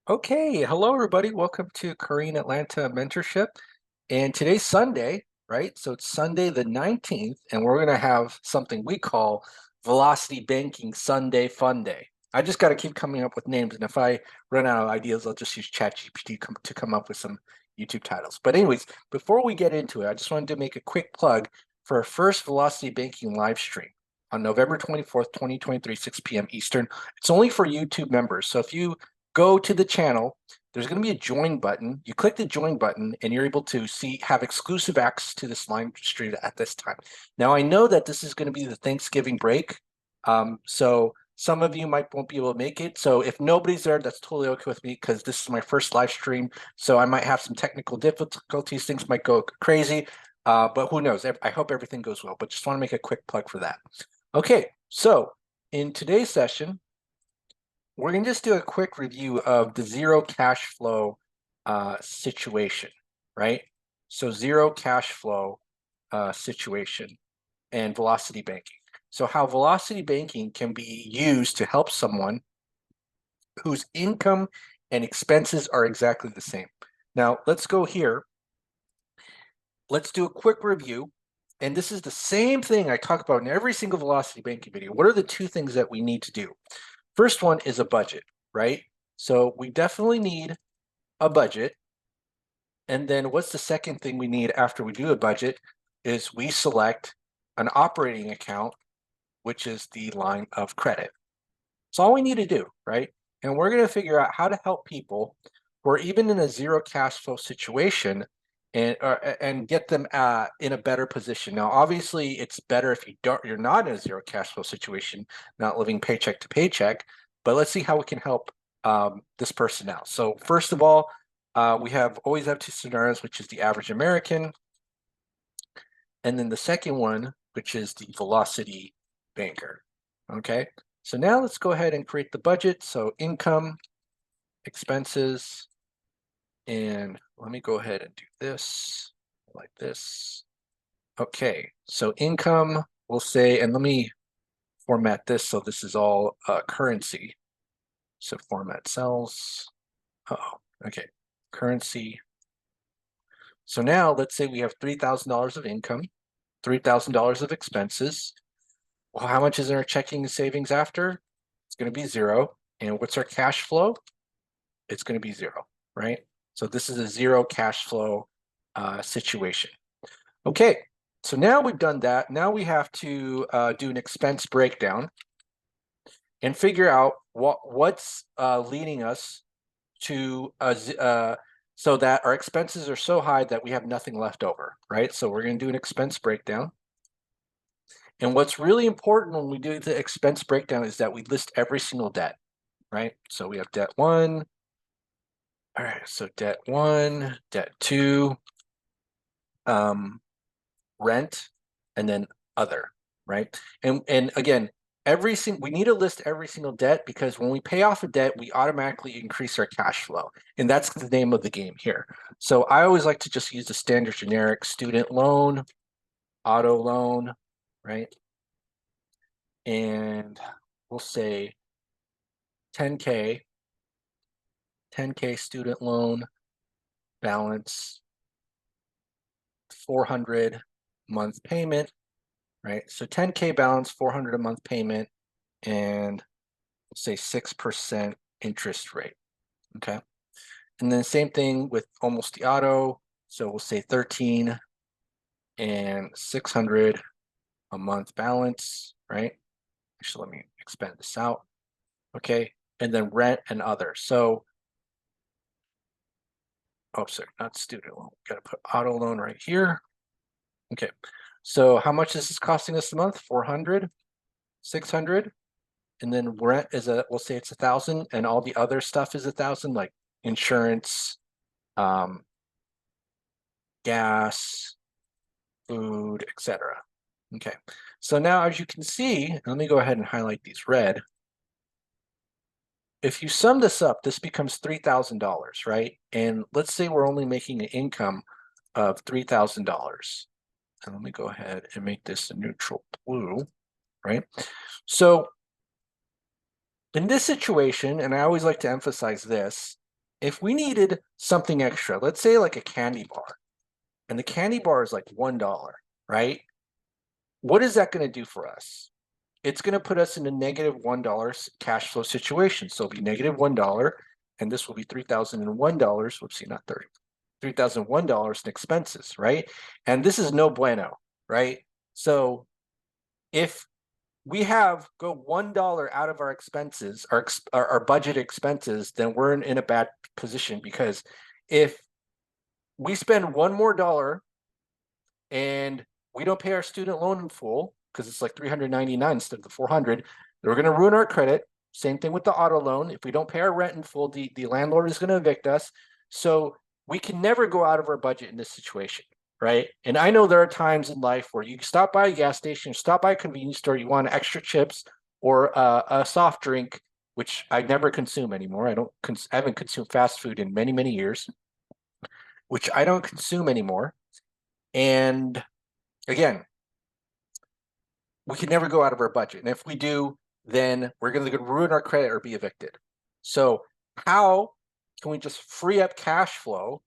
Okay, hello everybody. Welcome to Korean Atlanta Mentorship. And today's Sunday, right? So it's Sunday the 19th, and we're going to have something we call Velocity Banking Sunday Fun Day. I just got to keep coming up with names, and if I run out of ideas, I'll just use ChatGPT to come up with some YouTube titles. But anyways, before we get into it, I just wanted to make a quick plug for our first Velocity Banking live stream on November 24th, 2023, 6 p.m. Eastern. It's only for YouTube members. So if you go to the channel, there's going to be a join button. You click the join button and you're able to have exclusive access to this live stream at this time. Now, I know that this is going to be the Thanksgiving break. So some of you won't be able to make it. So if nobody's there, that's totally okay with me because this is my first live stream. So I might have some technical difficulties. Things might go crazy, but who knows? I hope everything goes well, but just want to make a quick plug for that. Okay, so in today's session, we're going to just do a quick review of the zero cash flow situation, right? So zero cash flow situation and velocity banking. So how velocity banking can be used to help someone whose income and expenses are exactly the same. Now, let's go here. Let's do a quick review. And this is the same thing I talk about in every single velocity banking video. What are the two things that we need to do? First one is a budget, right? So we definitely need a budget. And then what's the second thing we need after we do a budget is we select an operating account, which is the line of credit. It's all we need to do, right? And we're going to figure out how to help people who are even in a zero cash flow situation and get them in a better position. Now, obviously, it's better if you're not in a zero cash flow situation, not living paycheck to paycheck. But let's see how we can help this person out. So first of all, we always have two scenarios, which is the average American, and then the second one, which is the velocity banker. Okay, so now let's go ahead and create the budget. So income, expenses, and let me go ahead and do this like this. Okay, so income, we'll say, and let me format this so this is all currency. So format cells. Oh, okay, currency. So now let's say we have $3,000 of income, $3,000 of expenses. Well, how much is in our checking and savings after? It's going to be zero. And what's our cash flow? It's going to be zero, right? So this is a zero cash flow situation. Okay, so now we've done that. Now we have to do an expense breakdown and figure out what's leading us to so that our expenses are so high that we have nothing left over, right? So we're going to do an expense breakdown. And what's really important when we do the expense breakdown is that we list every single debt, right? So we have debt one. All right, so debt one, debt two, rent, and then other, right? And again, we need to list every single debt because when we pay off a debt, we automatically increase our cash flow. And that's the name of the game here. So I always like to just use the standard generic student loan, auto loan, right? And we'll say 10K student loan balance, 400 month payment, right? So 10K balance, 400 a month payment, and we'll say 6% interest rate, okay? And then same thing with almost the auto. So we'll say 13 and 600 a month balance, right? Actually, let me expand this out, okay? And then rent and other. So oh, sorry, not student loan. Got to put auto loan right here. Okay, so how much is this costing us a month? 400, 600, and then rent is we'll say it's 1,000, and all the other stuff is 1,000, like insurance, gas, food, etc. Okay, so now as you can see, let me go ahead and highlight these red. If you sum this up, this becomes $3,000, right? And let's say we're only making an income of $3,000. And let me go ahead and make this a neutral blue, right? So in this situation, and I always like to emphasize this, if we needed something extra, let's say like a candy bar, and the candy bar is like $1, right? What is that going to do for us? It's going to put us in a negative $1 cash flow situation. So it'll be negative $1, and this will be $3,001. Whoopsie, not 30. $3,001 in expenses, right? And this is no bueno, right? So if we have go $1 out of our expenses, our budget expenses, then we're in a bad position, because if we spend one more dollar and we don't pay our student loan in full, because it's like 399 instead of the 400, we're going to ruin our credit. Same thing with the auto loan. If we don't pay our rent in full, the landlord is going to evict us. So we can never go out of our budget in this situation, right? And I know there are times in life where you stop by a gas station, stop by a convenience store, you want extra chips or a soft drink, which I never consume anymore. I haven't consumed fast food in many, many years, which I don't consume anymore. And again, we can never go out of our budget. And if we do, then we're going to ruin our credit or be evicted. So how can we just free up cash flow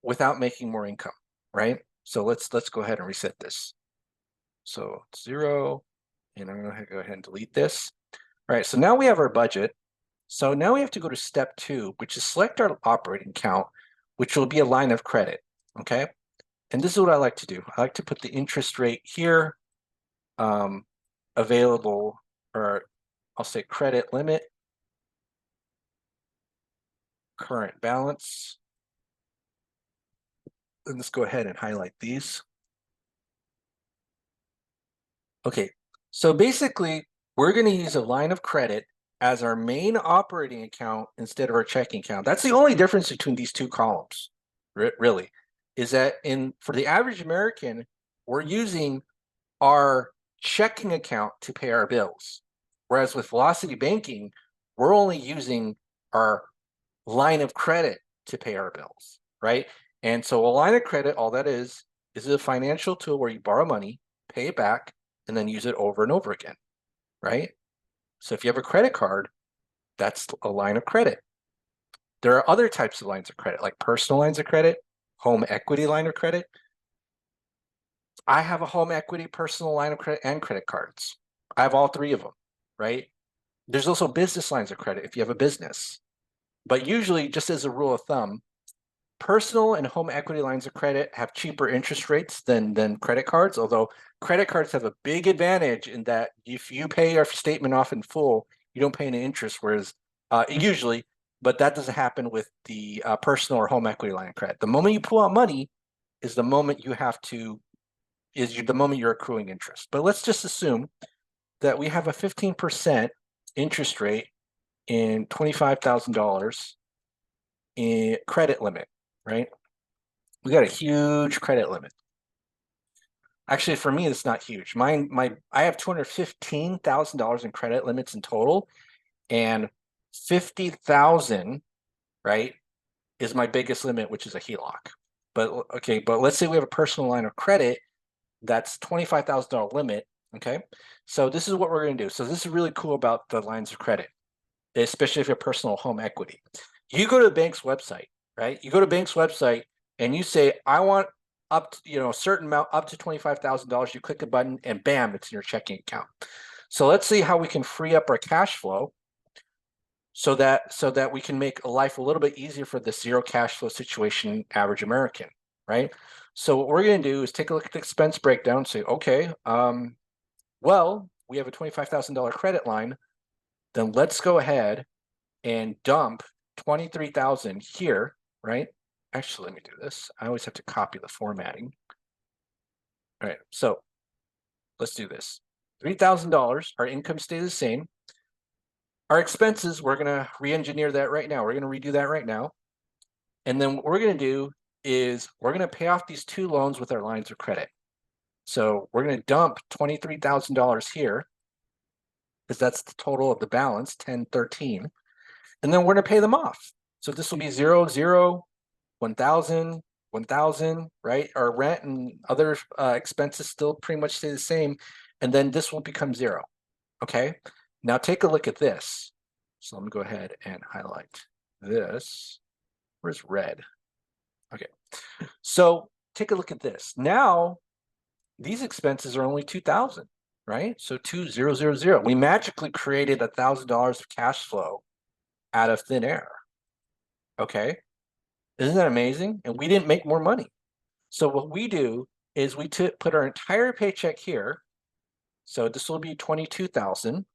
without making more income, right? So let's go ahead and reset this. So 0, and I'm going to go ahead and delete this. All right, so now we have our budget. So now we have to go to step 2, which is select our operating account, which will be a line of credit, okay? And this is what I like to do. I like to put the interest rate here, available, or I'll say credit limit, current balance. And let's go ahead and highlight these. Okay, so basically, we're going to use a line of credit as our main operating account instead of our checking account. That's the only difference between these two columns, really, is that for the average American, we're using our checking account to pay our bills. Whereas with Velocity Banking, we're only using our line of credit to pay our bills, right? And so a line of credit, all that is a financial tool where you borrow money, pay it back, and then use it over and over again, right? So if you have a credit card, that's a line of credit. There are other types of lines of credit, like personal lines of credit, home equity line of credit. I have a home equity, personal line of credit, and credit cards. I have all three of them, right? There's also business lines of credit if you have a business. But usually, just as a rule of thumb, personal and home equity lines of credit have cheaper interest rates than credit cards, although credit cards have a big advantage in that if you pay your statement off in full, you don't pay any interest, whereas usually, but that doesn't happen with the personal or home equity line of credit. The moment you pull out money is the moment the moment you're accruing interest. But let's just assume that we have a 15% interest rate in $25,000 in credit limit, right? We got a huge credit limit. Actually, for me, it's not huge. I have $215,000 in credit limits in total, and 50,000, right, is my biggest limit, which is a HELOC. But let's say we have a personal line of credit that's $25,000 limit. Okay, so this is what we're going to do. So this is really cool about the lines of credit, especially if you have personal home equity. You go to the bank's website, right? You go to the bank's website and you say, I want up to, a certain amount, up to $25,000. You click a button and bam, it's in your checking account. So let's see how we can free up our cash flow so that we can make life a little bit easier for the zero cash flow situation average American, right? So what we're going to do is take a look at the expense breakdown and say, okay, well, we have a $25,000 credit line. Then let's go ahead and dump 23,000 here, right? Actually, let me do this. I always have to copy the formatting. All right, so let's do this. $3,000, our income stays the same. Our expenses, we're gonna re-engineer that right now. We're gonna redo that right now. And then what we're gonna do is we're gonna pay off these two loans with our lines of credit. So we're gonna dump $23,000 here, because that's the total of the balance, 1013. And then we're gonna pay them off. So this will be 0, 0, 1,000, 1,000, right? Our rent and other expenses still pretty much stay the same. And then this will become 0, okay? Now take a look at this. So let me go ahead and highlight this. Where's red? Okay. So take a look at this. Now these expenses are only 2,000, right? So 2,000. We magically created $1,000 of cash flow out of thin air. Okay. Isn't that amazing? And we didn't make more money. So what we do is we put our entire paycheck here. So this will be 22,000.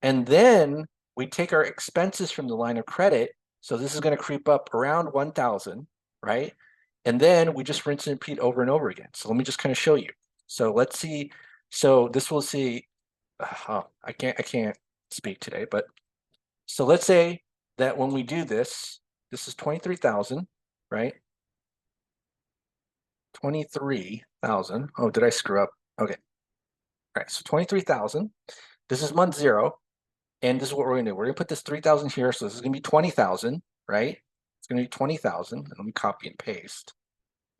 And then we take our expenses from the line of credit. So this is going to creep up around 1,000, right? And then we just rinse and repeat over and over again. So let me just kind of show you. So let's see. So this will see, I can't speak today, but so let's say that when we do this, this is 23,000, right? 23,000. Oh, did I screw up? Okay. All right. So 23,000. This is month 0. And this is what we're going to do. We're going to put this 3,000 here. So this is going to be 20,000, right? It's going to be 20,000. Let me copy and paste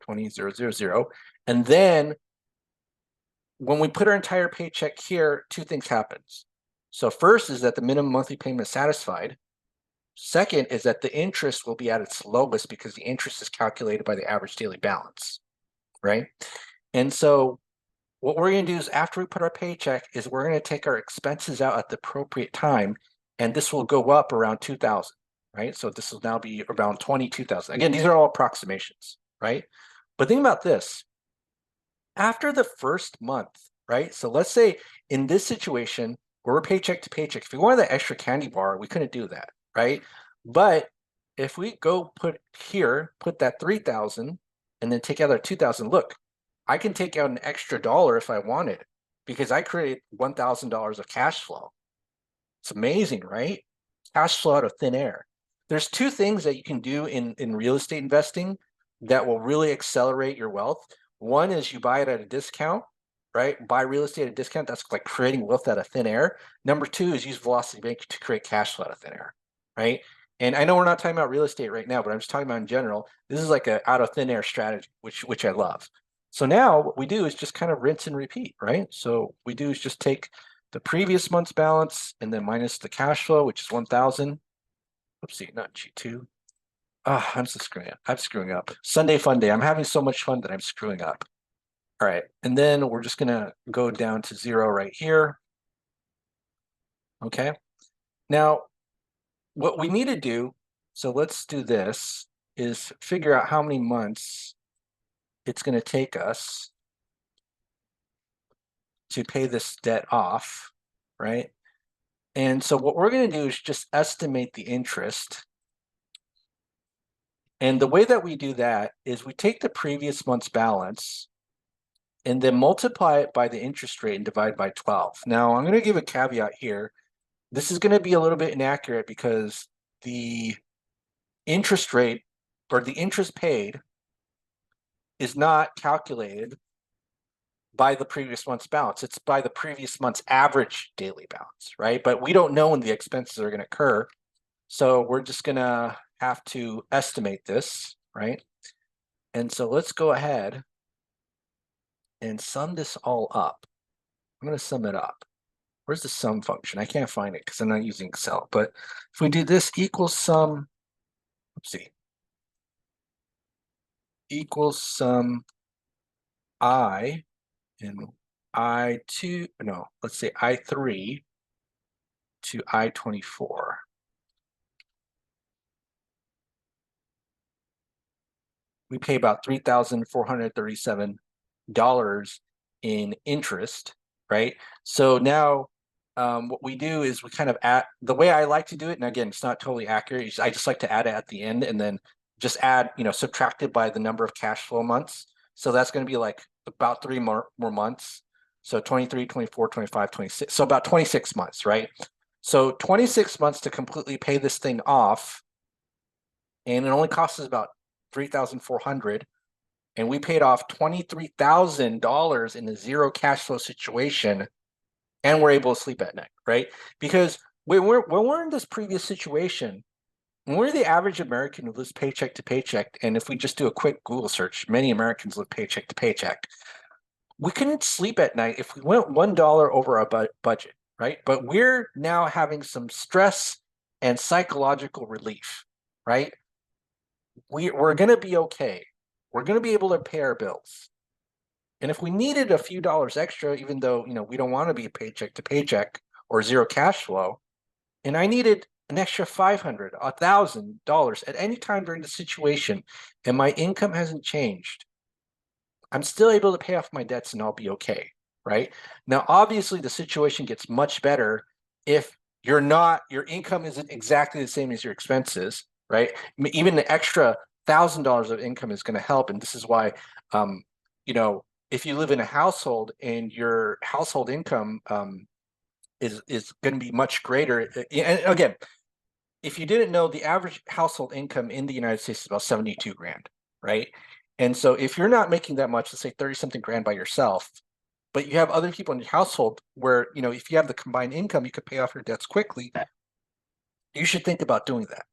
20,000. And then when we put our entire paycheck here, 2 things happens. So first is that the minimum monthly payment is satisfied. Second is that the interest will be at its lowest because the interest is calculated by the average daily balance, right? And so what we're going to do is after we put our paycheck is we're going to take our expenses out at the appropriate time, and this will go up around 2,000, right? So this will now be around 22,000. Again, these are all approximations, right? But think about this. After the first month, right? So let's say in this situation, where we're paycheck to paycheck, if we wanted that extra candy bar, we couldn't do that, right? But if we go put that 3,000 and then take out our 2,000, look, I can take out an extra dollar if I wanted because I created $1,000 of cash flow. It's amazing, right? Cash flow out of thin air. There's 2 things that you can do in real estate investing that will really accelerate your wealth. One is you buy it at a discount, right? Buy real estate at a discount. That's like creating wealth out of thin air. Number 2 is use velocity banking to create cash flow out of thin air, right? And I know we're not talking about real estate right now, but I'm just talking about in general. This is like a out of thin air strategy, which I love. So now what we do is just kind of rinse and repeat, right? So we do is just take the previous month's balance and then minus the cash flow, which is 1,000. Oopsie, not G2. I'm so screwing up. I'm screwing up. Sunday Funday. I'm having so much fun that I'm screwing up. All right. And then we're just going to go down to 0 right here. Okay. Now, what we need to do, so let's do this, is figure out how many months it's going to take us to pay this debt off, right? And so what we're going to do is just estimate the interest. And the way that we do that is we take the previous month's balance and then multiply it by the interest rate and divide by 12. Now, I'm going to give a caveat here. This is going to be a little bit inaccurate because the interest rate or the interest paid is not calculated by the previous month's balance. It's by the previous month's average daily balance, right? But we don't know when the expenses are going to occur. So we're just going to have to estimate this, right? And so let's go ahead and sum this all up. I'm going to sum it up. Where's the sum function? I can't find it because I'm not using Excel. But if we do this equals sum, oopsie, equals sum I and I2, no, let's say I3 to I24. We pay about $3,437 in interest, right? So now what we do is we kind of add, the way I like to do it, and again, it's not totally accurate, I just like to add it at the end and then just add, subtract it by the number of cash flow months. So that's going to be like about 3 more months. So 23, 24, 25, 26. So about 26 months, right? So 26 months to completely pay this thing off. And it only costs us about 3,400. And we paid off $23,000 in a 0 cash flow situation, and we're able to sleep at night, right? Because when we're in this previous situation, when we're the average American who lives paycheck to paycheck, and if we just do a quick Google search, many Americans live paycheck to paycheck. We couldn't sleep at night if we went $1 over our budget, right? But we're now having some stress and psychological relief, right? We're going to be okay. We're going to be able to pay our bills. And if we needed a few dollars extra, even though, we don't want to be paycheck to paycheck or zero cash flow, and I needed an extra $500, $1,000 at any time during the situation, and my income hasn't changed, I'm still able to pay off my debts and I'll be okay, right? Now, obviously, the situation gets much better if your income isn't exactly the same as your expenses, right? Even the extra $1,000 of income is going to help. And this is why, um, if you live in a household and your household income is going to be much greater. And again, if you didn't know, the average household income in the United States is about 72 grand, right? And so if you're not making that much, let's say 30 something grand by yourself, but you have other people in your household where, if you have the combined income, you could pay off your debts quickly, you should think about doing that.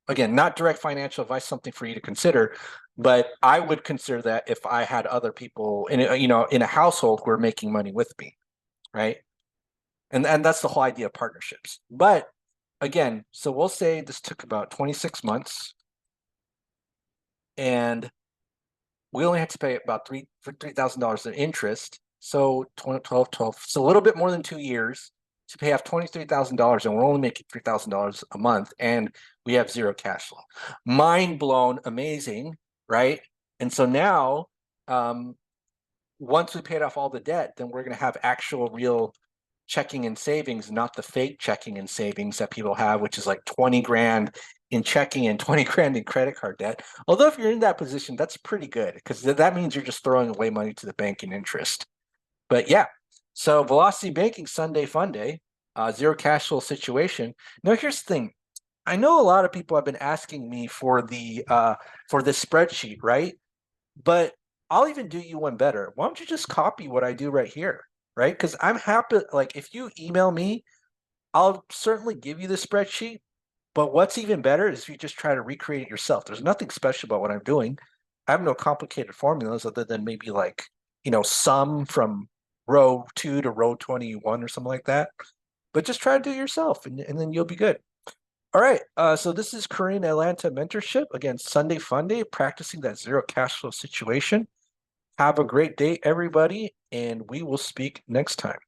Again, not direct financial advice, something for you to consider, but I would consider that if I had other people in a household who are making money with me, right? And that's the whole idea of partnerships. But again, so we'll say this took about 26 months, and we only had to pay about $3,000 in interest. So 12, so a little bit more than 2 years to pay off $23,000, and we're only making $3,000 a month, and we have zero cash flow. Mind blown, amazing, right? And so now, once we paid off all the debt, then we're going to have actual real checking and savings, not the fake checking and savings that people have, which is like 20 grand in checking and 20 grand in credit card debt. Although if you're in that position, that's pretty good because that means you're just throwing away money to the bank in interest. But yeah, so Velocity Banking Sunday Funday, zero cash flow situation. Now here's the thing. I know a lot of people have been asking me for this spreadsheet, right? But I'll even do you one better. Why don't you just copy what I do right here, right? Because I'm happy. Like if you email me, I'll certainly give you the spreadsheet. But what's even better is if you just try to recreate it yourself. There's nothing special about what I'm doing. I have no complicated formulas other than maybe like, sum from row 2 to row 21 or something like that. But just try to do it yourself and then you'll be good. All right. So this is Korean Atlanta Mentorship. Again, Sunday Funday, practicing that zero cash flow situation. Have a great day, everybody, and we will speak next time.